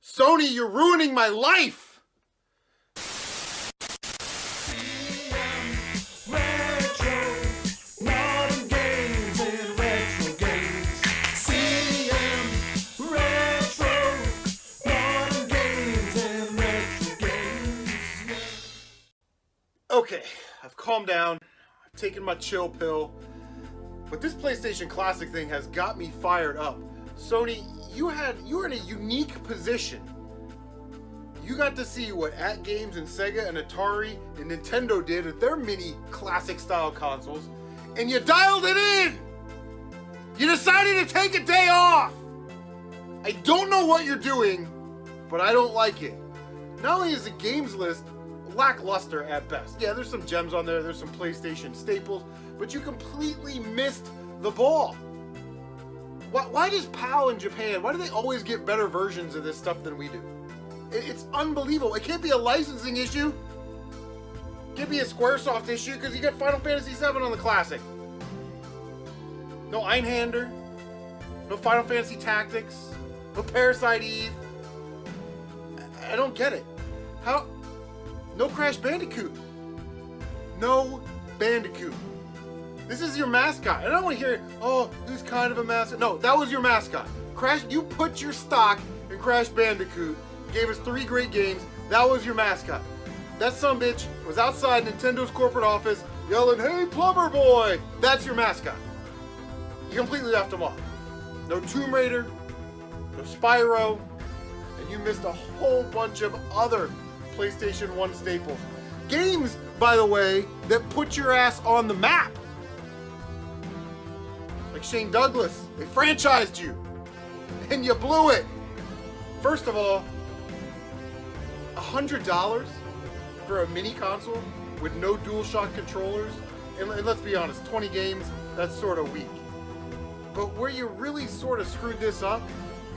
Sony, you're ruining my life! Okay, I've calmed down, I've taken my chill pill, but this PlayStation Classic thing has got me fired up. Sony, you were in a unique position. You got to see what At Games and Sega and Atari and Nintendo did with their mini classic style consoles, and you dialed it in! You decided to take a day off! I don't know what you're doing, but I don't like it. Not only is the games list lackluster at best. Yeah, there's some gems on there, there's some PlayStation staples, but you completely missed the ball. Why does PAL in Japan, why do they always get better versions of this stuff than we do? It's unbelievable. It can't be a licensing issue. It can't be a Squaresoft issue because you got Final Fantasy VII on the Classic. No Einhander, no Final Fantasy Tactics, no Parasite Eve. I don't get it. How? No Crash Bandicoot. No Bandicoot. This is your mascot. And I don't want to hear, oh, who's kind of a mascot. No, that was your mascot. Crash, you put your stock in Crash Bandicoot, gave us 3 great games. That was your mascot. That sumbitch was outside Nintendo's corporate office yelling, hey, plumber boy. That's your mascot. You completely left him off. No Tomb Raider, no Spyro, and you missed a whole bunch of other PlayStation 1 staples. Games, by the way, that put your ass on the map. Like Shane Douglas, they franchised you, and you blew it. First of all, $100 for a mini console with no DualShock controllers, and let's be honest, 20 games, that's sort of weak. But where you really sort of screwed this up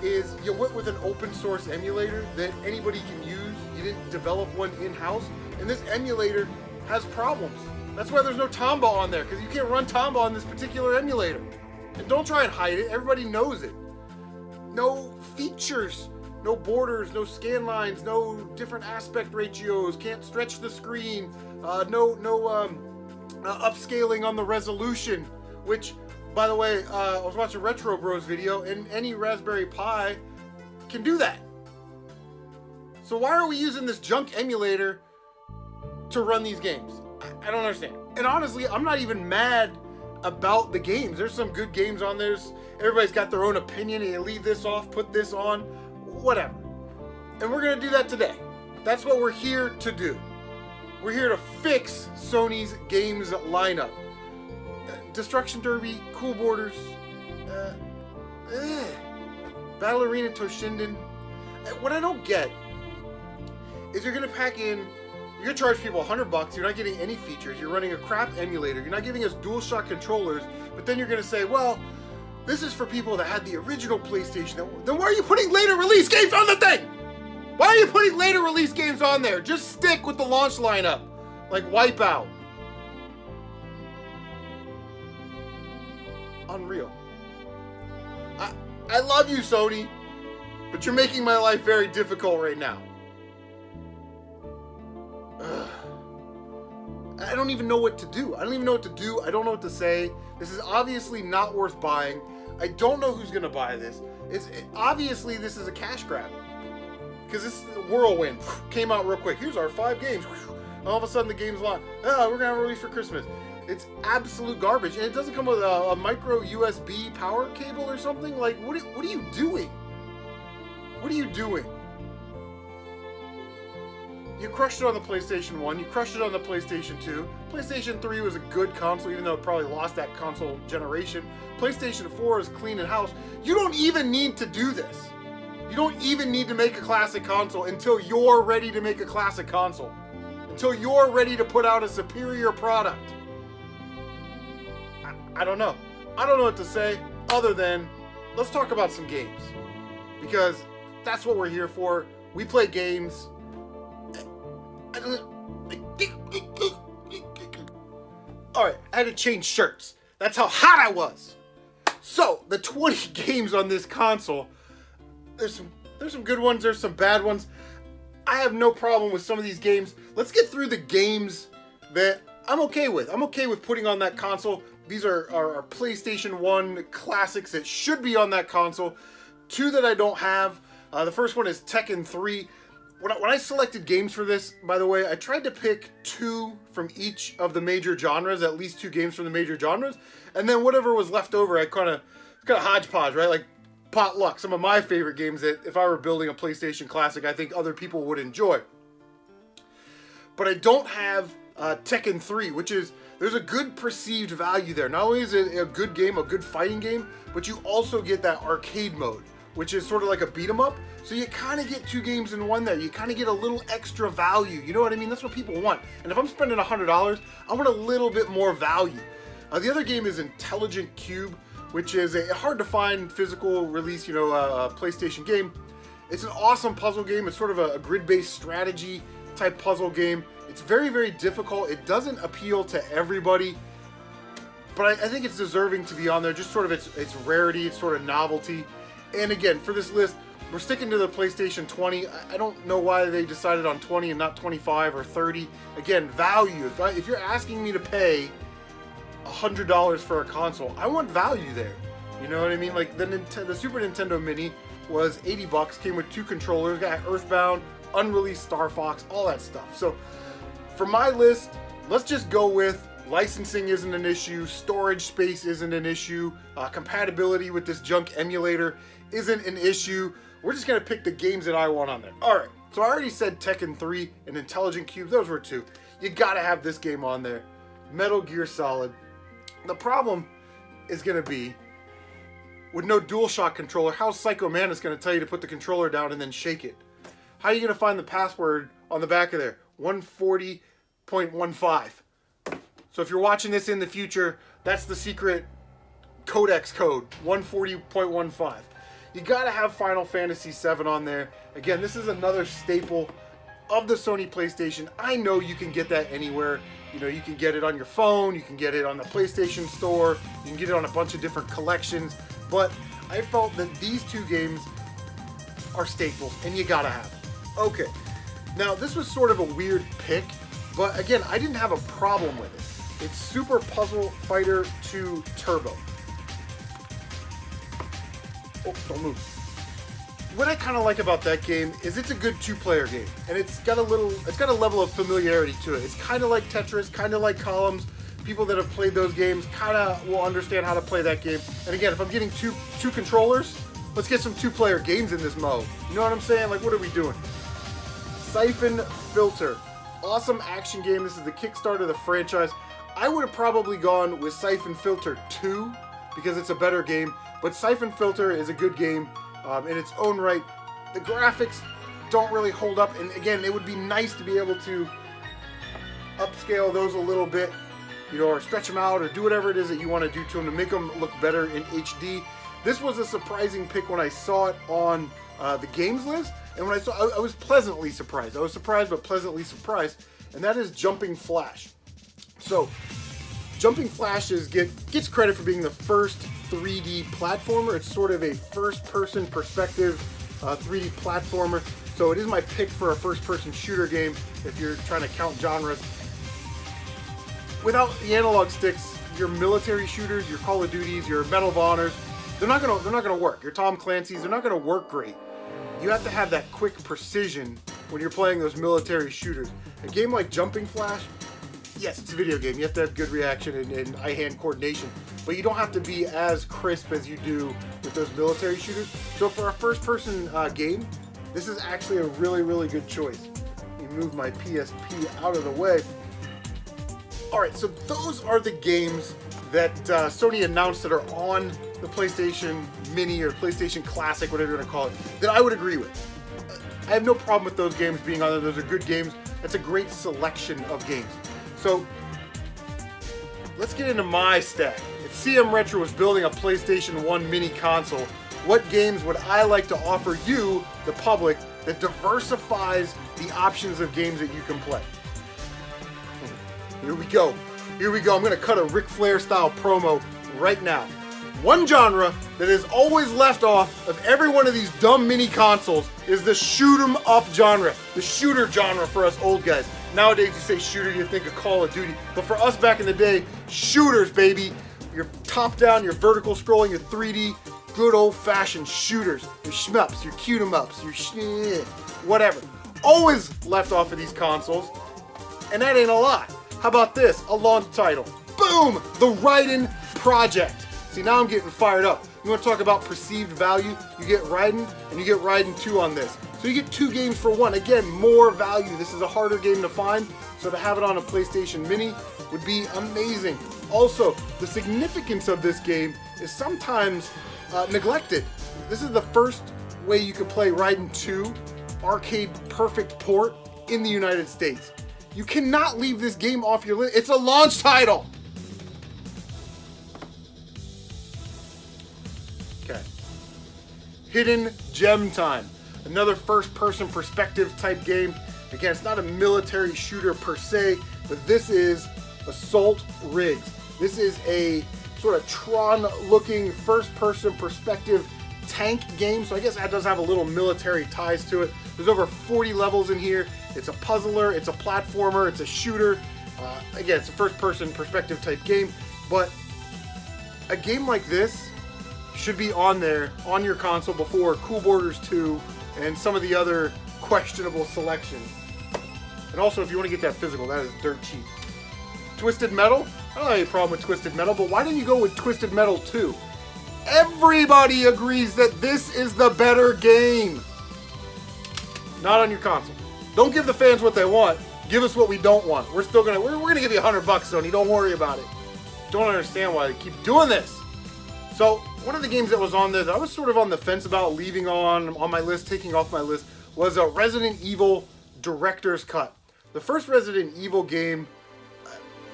is you went with an open source emulator that anybody can use. You didn't develop one in-house, and this emulator has problems. That's why there's no Tomba on there, because you can't run Tomba on this particular emulator. And don't try and hide it, everybody knows it. No features, no borders, no scan lines, no different aspect ratios, can't stretch the screen, no upscaling on the resolution, which, by the way, I was watching Retro Bros video, and any Raspberry Pi can do that. So why are we using this junk emulator to run these games? I don't understand. And honestly, I'm not even mad about the games. There's some good games on there. Everybody's got their own opinion, and you leave this off, put this on, whatever. And we're gonna do that today. That's what we're here to do. We're here to fix Sony's games lineup. Destruction Derby, Cool Borders, Battle Arena Toshinden. What I don't get is you're gonna pack in, you're gonna charge people $100, you're not getting any features, you're running a crap emulator, you're not giving us DualShock controllers, but then you're gonna say, well, this is for people that had the original PlayStation. Then why are you putting later release games on the thing? Why are you putting later release games on there? Just stick with the launch lineup, like Wipeout. Unreal. I love you, Sony, but you're making my life very difficult right now. I don't even know what to do. I don't even know what to do. I don't know what to say. This is obviously not worth buying. I don't know who's gonna buy this. Obviously this is a cash grab, because this whirlwind came out real quick. Here's our 5 games. All of a sudden the game's launched. Oh, we're gonna have a release for Christmas. It's absolute garbage, and it doesn't come with a micro USB power cable or something. Like, what are you doing? What are you doing? You crushed it on the PlayStation 1, you crushed it on the PlayStation 2. PlayStation 3 was a good console, even though it probably lost that console generation. PlayStation 4 is clean in house. You don't even need to do this. You don't even need to make a classic console until you're ready to make a classic console. Until you're ready to put out a superior product. I don't know. I don't know what to say other than, let's talk about some games. Because that's what we're here for. We play games. Alright, I had to change shirts. That's how hot I was. So, the 20 games on this console, there's some good ones, there's some bad ones. I have no problem with some of these games. Let's get through the games that I'm okay with. I'm okay with putting on that console. These are PlayStation 1 classics that should be on that console. Two that I don't have. The first one is Tekken 3. When I selected games for this, by the way, I tried to pick 2 from each of the major genres, at least 2 games from the major genres, and then whatever was left over, I kind of hodgepodge, right? Like potluck, some of my favorite games that if I were building a PlayStation Classic, I think other people would enjoy. But I don't have Tekken 3, which is, there's a good perceived value there. Not only is it a good game, a good fighting game, but you also get that arcade mode, which is sort of like a beat 'em up. So you kind of get 2 games in one there. You kind of get a little extra value. You know what I mean? That's what people want. And if I'm spending $100, I want a little bit more value. The other game is Intelligent Cube, which is a hard to find physical release, PlayStation game. It's an awesome puzzle game. It's sort of a grid-based strategy type puzzle game. It's very, very difficult. It doesn't appeal to everybody, but I think it's deserving to be on there. Just sort of its rarity, its sort of novelty. And again, for this list, we're sticking to the PlayStation 20. I don't know why they decided on 20 and not 25 or 30. Again, value. If you're asking me to pay $100 for a console, I want value there. You know what I mean? Like the Super Nintendo Mini was 80 bucks, came with 2 controllers, got Earthbound, unreleased Star Fox, all that stuff. So for my list, let's just go with licensing isn't an issue, storage space isn't an issue, compatibility with this junk emulator isn't an issue. We're just gonna pick the games that I want on there. All right, so I already said Tekken 3 and Intelligent Cube, those were 2. You gotta have this game on there. Metal Gear Solid. The problem is gonna be, with no DualShock controller, how's Psycho Mantis gonna tell you to put the controller down and then shake it? How are you gonna find the password on the back of there? 140.15. So if you're watching this in the future, that's the secret Codex code, 140.15. You gotta have Final Fantasy VII on there. Again, this is another staple of the Sony PlayStation. I know you can get that anywhere. You know, you can get it on your phone, you can get it on the PlayStation Store, you can get it on a bunch of different collections, but I felt that these 2 games are staples, and you gotta have them. Okay, now this was sort of a weird pick, but again, I didn't have a problem with it. It's Super Puzzle Fighter 2 Turbo. Oh, don't move. What I kind of like about that game is it's a good 2-player game, and it's got a level of familiarity to it. It's kind of like Tetris, kind of like Columns. People that have played those games kind of will understand how to play that game. And again, if I'm getting two controllers, let's get some 2-player games in this mode. You know what I'm saying? Like, what are we doing? Siphon Filter. Awesome action game. This is the Kickstarter of the franchise. I would have probably gone with Siphon Filter 2 because it's a better game, but Siphon Filter is a good game in its own right. The graphics don't really hold up, and again, it would be nice to be able to upscale those a little bit, or stretch them out, or do whatever it is that you want to do to them to make them look better in HD. This was a surprising pick when I saw it on the games list, and when I saw I was pleasantly surprised. I was surprised, but pleasantly surprised, and that is Jumping Flash. So, Jumping Flash gets credit for being the first 3D platformer. It's sort of a first-person perspective 3D platformer. So it is my pick for a first-person shooter game if you're trying to count genres. Without the analog sticks, your military shooters, your Call of Duties, your Medal of Honors, they're not gonna work. Your Tom Clancy's, they're not gonna work great. You have to have that quick precision when you're playing those military shooters. A game like Jumping Flash, yes, it's a video game. You have to have good reaction and eye-hand coordination, but you don't have to be as crisp as you do with those military shooters. So for a first-person game, this is actually a really, really good choice. Let me move my PSP out of the way. All right, so those are the games that Sony announced that are on the PlayStation Mini or PlayStation Classic, whatever you want to call it, that I would agree with. I have no problem with those games being on there. Those are good games. That's a great selection of games. So, let's get into my stack. If CM Retro was building a PlayStation 1 mini console, what games would I like to offer you, the public, that diversifies the options of games that you can play? Here we go. Here we go. I'm going to cut a Ric Flair style promo right now. One genre that is always left off of every one of these dumb mini consoles is the shoot 'em up genre, the shooter genre for us old guys. Nowadays you say shooter, you think of Call of Duty, but for us back in the day, shooters, baby. Your top down, your vertical scrolling, your 3D, good old fashioned shooters, your shmups, your cute 'em ups, your whatever. Always left off of these consoles, and that ain't a lot. How about this? A launch title. Boom! The Raiden Project. See, now I'm getting fired up. You want to talk about perceived value? You get Raiden, and you get Raiden 2 on this. So you get 2 games for 1. Again, more value. This is a harder game to find, so to have it on a PlayStation Mini would be amazing. Also, the significance of this game is sometimes neglected. This is the first way you can play Raiden 2 arcade perfect port in the United States. You cannot leave this game off your list. It's a launch title. Okay. Hidden Gem Time. Another first-person perspective type game. Again, it's not a military shooter per se, but this is Assault Rigs. This is a sort of Tron-looking first-person perspective tank game, so I guess that does have a little military ties to it. There's over 40 levels in here. It's a puzzler, it's a platformer, it's a shooter. Again, it's a first-person perspective type game, but a game like this should be on there, on your console before Cool Borders 2 and some of the other questionable selections. And also, if you want to get that physical, that is dirt cheap. Twisted Metal? I don't have any problem with Twisted Metal, but why didn't you go with Twisted Metal 2? Everybody agrees that this is the better game. Not on your console. Don't give the fans what they want. Give us what we don't want. We're gonna give you $100, Sony. Don't worry about it. Don't understand why they keep doing this. So one of the games that was on there that I was sort of on the fence about leaving on my list, taking off my list, was a Resident Evil Director's Cut. The first Resident Evil game,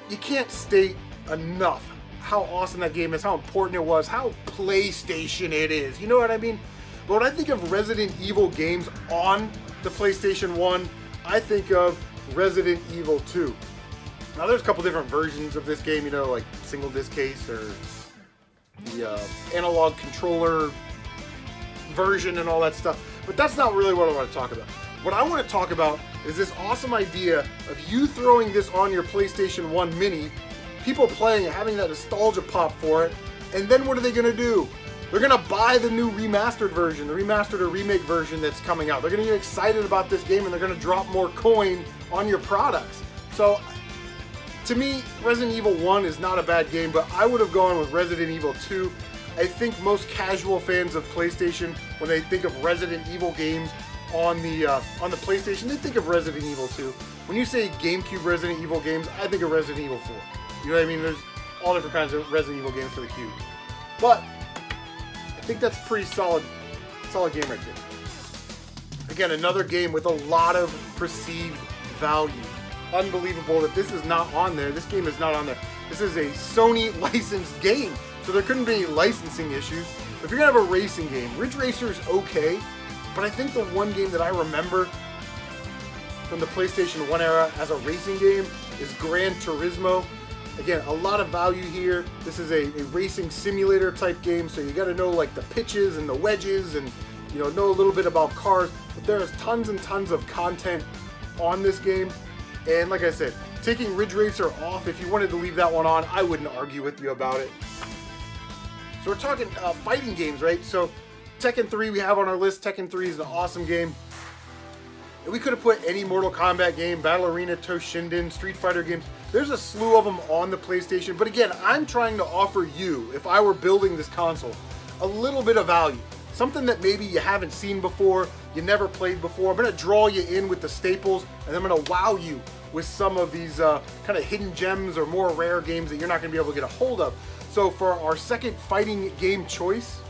you can't state enough how awesome that game is, how important it was, how PlayStation it is. You know what I mean? But when I think of Resident Evil games on the PlayStation 1, I think of Resident Evil 2. Now there's a couple different versions of this game, you know, like single disc case or the analog controller version and all that stuff. But that's not really what I want to talk about. What I want to talk about is this awesome idea of you throwing this on your PlayStation 1 Mini, people playing it, having that nostalgia pop for it, and then what are they going to do? They're going to buy the new remastered version, the remastered or remake version that's coming out. They're going to get excited about this game and they're going to drop more coin on your products. So, to me, Resident Evil 1 is not a bad game, but I would have gone with Resident Evil 2. I think most casual fans of PlayStation, when they think of Resident Evil games on the PlayStation, they think of Resident Evil 2. When you say GameCube Resident Evil games, I think of Resident Evil 4. You know what I mean? There's all different kinds of Resident Evil games for the Cube. But I think that's a pretty solid game right there. Again, another game with a lot of perceived value. Unbelievable that this is not on there. This game is not on there. This is a Sony licensed game, so there couldn't be any licensing issues. If you're gonna have a racing game, Ridge Racer's okay, but I think the one game that I remember from the PlayStation 1 era as a racing game is Gran Turismo. Again, a lot of value here. This is a racing simulator type game, so you got to know like the pitches and the wedges and know a little bit about cars. But there is tons and tons of content on this game. And like I said, taking Ridge Racer off, if you wanted to leave that one on, I wouldn't argue with you about it. So we're talking fighting games, right? So Tekken 3 we have on our list. Tekken 3 is an awesome game. And we could have put any Mortal Kombat game, Battle Arena, Toshinden, Street Fighter games. There's a slew of them on the PlayStation. But again, I'm trying to offer you, if I were building this console, a little bit of value. Something that maybe you haven't seen before, you never played before. I'm going to draw you in with the staples, and I'm going to wow you with some of these kind of hidden gems or more rare games that you're not going to be able to get a hold of. So for our second fighting game choice,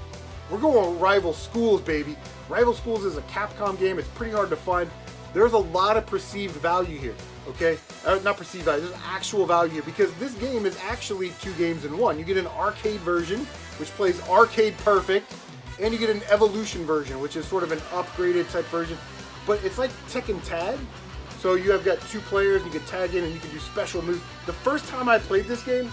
we're going with Rival Schools, baby. Rival Schools is a Capcom game. It's pretty hard to find. There's a lot of perceived value here, okay? Not perceived value, there's actual value here, because this game is actually 2 games in 1. You get an arcade version, which plays arcade perfect, and you get an evolution version, which is sort of an upgraded type version. But it's like Tekken Tag, so you have got 2 players, you can tag in and you can do special moves. The first time I played this game,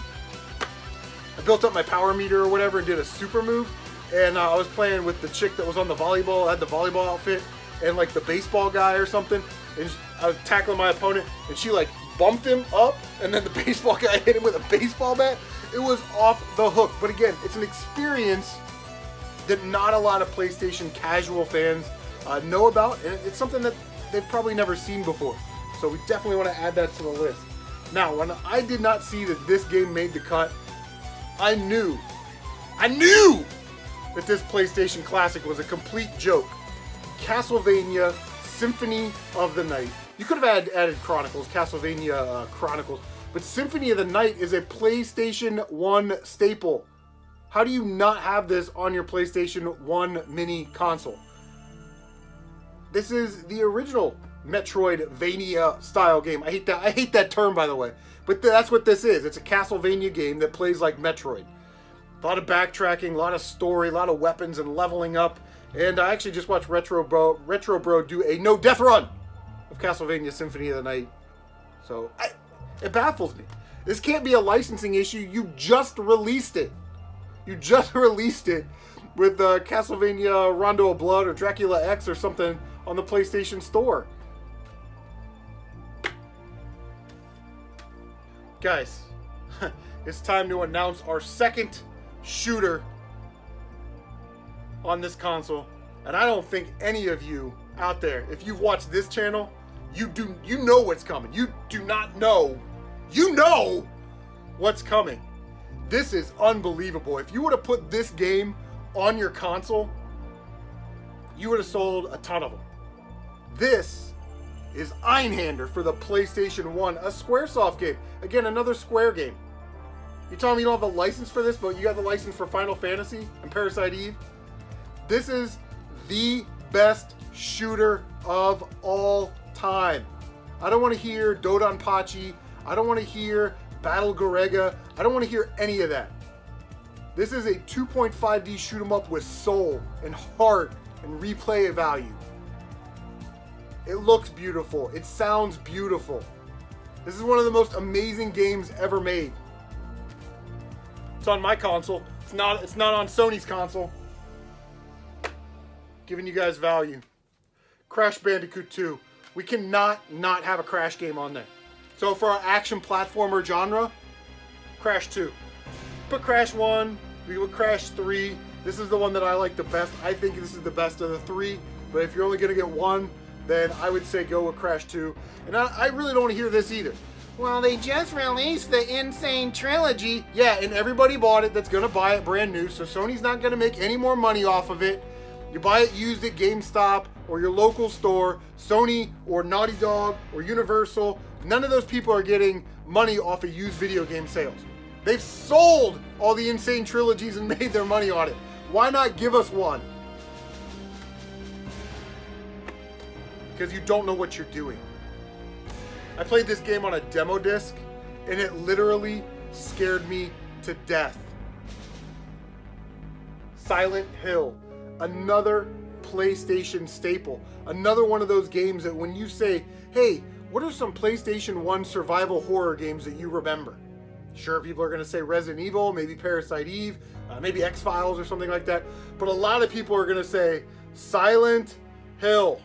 I built up my power meter or whatever and did a super move. And I was playing with the chick that was on the volleyball, had the volleyball outfit, and like the baseball guy or something. And I was tackling my opponent, and she like bumped him up, and then the baseball guy hit him with a baseball bat. It was off the hook. But again, it's an experience that not a lot of PlayStation casual fans know about, and it's something that they've probably never seen before. So we definitely want to add that to the list. Now, when I did not see that this game made the cut, I knew that this PlayStation Classic was a complete joke. Castlevania Symphony of the Night. You could have added Chronicles, Castlevania Chronicles, but Symphony of the Night is a PlayStation 1 staple. How do you not have this on your PlayStation 1 mini console? This is the original Metroidvania style game. I hate that term, by the way, but that's what this is. It's a Castlevania game that plays like Metroid. A lot of backtracking, a lot of story, a lot of weapons and leveling up. And I actually just watched Retro Bro do a no death run of Castlevania Symphony of the Night. So it baffles me. This can't be a licensing issue. You just released it. You just released it with Castlevania Rondo of Blood or Dracula X or something on the PlayStation Store. Guys, it's time to announce our second shooter on this console. And I don't think any of you out there, if you've watched this channel, you know what's coming. You do not know. You know what's coming. This is unbelievable. If you would have put this game on your console, you would have sold a ton of them. This is Einhander for the PlayStation 1, a Squaresoft game. Again, another Square game. You telling me you don't have a license for this, but you got the license for Final Fantasy and Parasite Eve? This is the best shooter of all time. I don't want to hear Dodonpachi. I don't want to hear Battle Garega. I don't want to hear any of that. This is a 2.5D shoot 'em up with soul and heart and replay value. It looks beautiful. It sounds beautiful. This is one of the most amazing games ever made. It's on my console. It's not on Sony's console. Giving you guys value. Crash Bandicoot 2. We cannot not have a Crash game on there. So for our action platformer genre, Crash 2. Put Crash 1, we put Crash 3. This is the one that I like the best. I think this is the best of the three. But if you're only going to get one, then I would say go with Crash 2. And I really don't want to hear this either. Well, they just released the Insane Trilogy. Yeah, and everybody bought it that's going to buy it brand new. So Sony's not going to make any more money off of it. You buy it used at GameStop or your local store, Sony or Naughty Dog or Universal. None of those people are getting money off of used video game sales. They've sold all the Insane Trilogies and made their money on it. Why not give us one? Because you don't know what you're doing. I played this game on a demo disc and it literally scared me to death. Silent Hill. Another PlayStation staple. Another one of those games that when you say, hey, what are some PlayStation 1 survival horror games that you remember? Sure, people are going to say Resident Evil, maybe Parasite Eve, maybe X-Files or something like that. But a lot of people are going to say Silent Hill.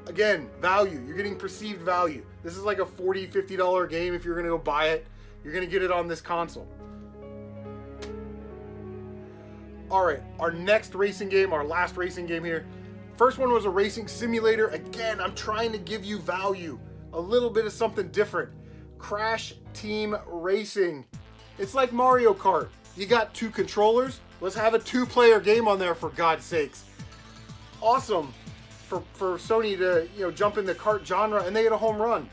Again, value. You're getting perceived value. This is like a $40, $50 game if you're going to go buy it. You're going to get it on this console. Alright, our next racing game, our last racing game here. First one was a racing simulator. Again, I'm trying to give you value. A little bit of something different. Crash Team Racing. It's like Mario Kart. You got two controllers. Let's have a two-player game on there, for God's sakes. Awesome for Sony to jump in the kart genre, and they hit a home run.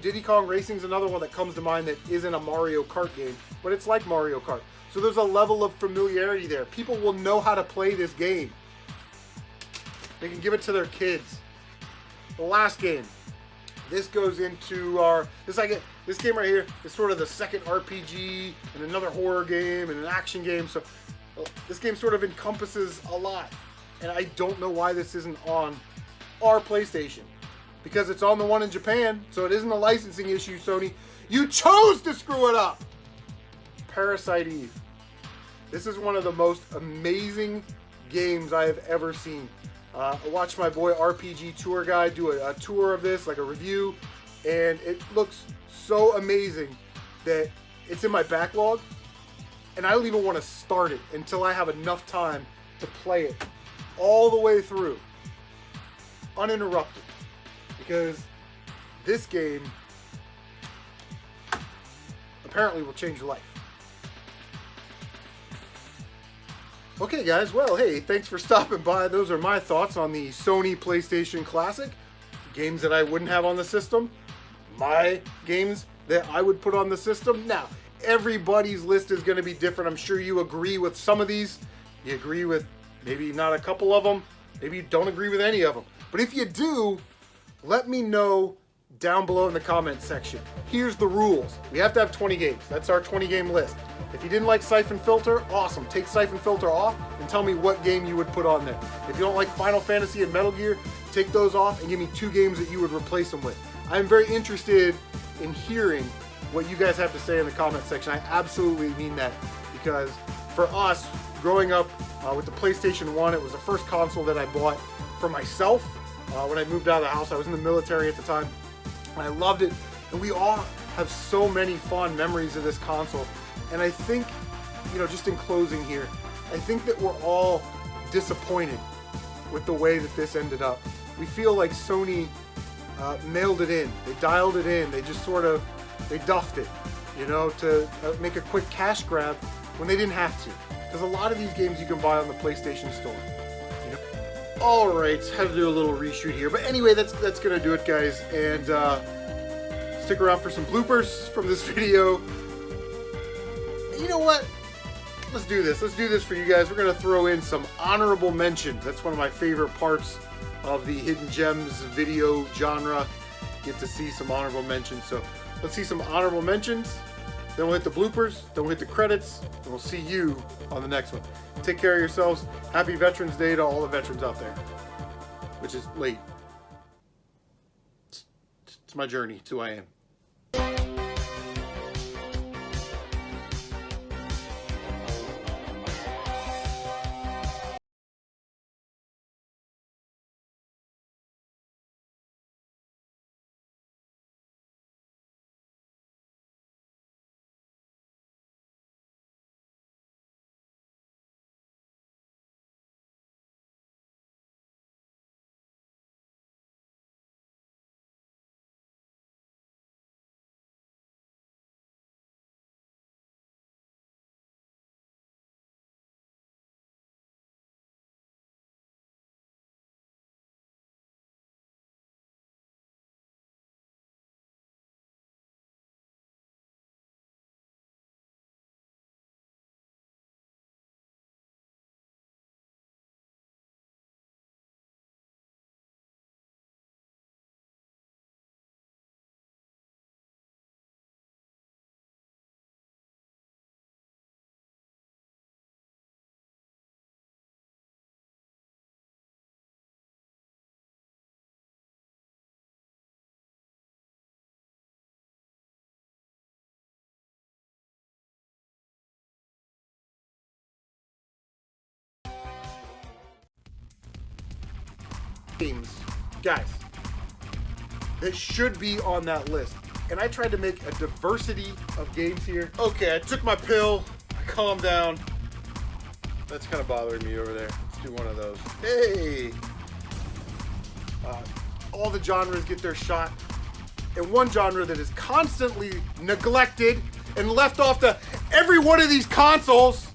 Diddy Kong Racing's another one that comes to mind that isn't a Mario Kart game, but it's like Mario Kart. So there's a level of familiarity there. People will know how to play this game. They can give it to their kids. The last game. This goes into this game right here is sort of the second RPG and another horror game and an action game. So this game sort of encompasses a lot. And I don't know why this isn't on our PlayStation. Because it's on the one in Japan, so it isn't a licensing issue, Sony. You chose to screw it up! Parasite Eve. This is one of the most amazing games I have ever seen. I watched my boy RPG Tour Guy do a tour of this, like a review, and it looks so amazing that it's in my backlog, and I don't even want to start it until I have enough time to play it all the way through, uninterrupted, because this game apparently will change your life. Okay guys, well hey, thanks for stopping by. Those are my thoughts on the Sony PlayStation Classic. Games that I wouldn't have on the system, my games that I would put on the system. Now, everybody's list is going to be different. I'm sure you agree with some of these. You agree with maybe not a couple of them. Maybe you don't agree with any of them. But if you do, let me know down below in the comment section. Here's the rules. We have to have 20 games. That's our 20 game list. If you didn't like Siphon Filter, awesome. Take Siphon Filter off and tell me what game you would put on there. If you don't like Final Fantasy and Metal Gear, take those off and give me 2 games that you would replace them with. I'm very interested in hearing what you guys have to say in the comment section. I absolutely mean that, because for us, growing up with the PlayStation 1, it was the first console that I bought for myself. When I moved out of the house, I was in the military at the time, and I loved it. And we all have so many fond memories of this console. And I think, you know, just in closing here, I think that we're all disappointed with the way that this ended up. We feel like Sony mailed it in. They dialed it in. They just sort of, they duffed it, you know, to make a quick cash grab when they didn't have to. Because a lot of these games you can buy on the PlayStation Store. You know? All right, had to do a little reshoot here. But anyway, that's going to do it, guys. And stick around for some bloopers from this video. You know what? Let's do this. Let's do this for you guys. We're going to throw in some honorable mentions. That's one of my favorite parts of the Hidden Gems video genre. Get to see some honorable mentions. So let's see some honorable mentions. Then we'll hit the bloopers. Then we'll hit the credits. And we'll see you on the next one. Take care of yourselves. Happy Veterans Day to all the veterans out there. Which is late. It's my journey. It's who I am. Games, guys, that should be on that list. And I tried to make a diversity of games here. Okay, I took my pill, I calmed down. That's kind of bothering me over there. Let's do one of those. Hey! All the genres get their shot. And one genre that is constantly neglected and left off to every one of these consoles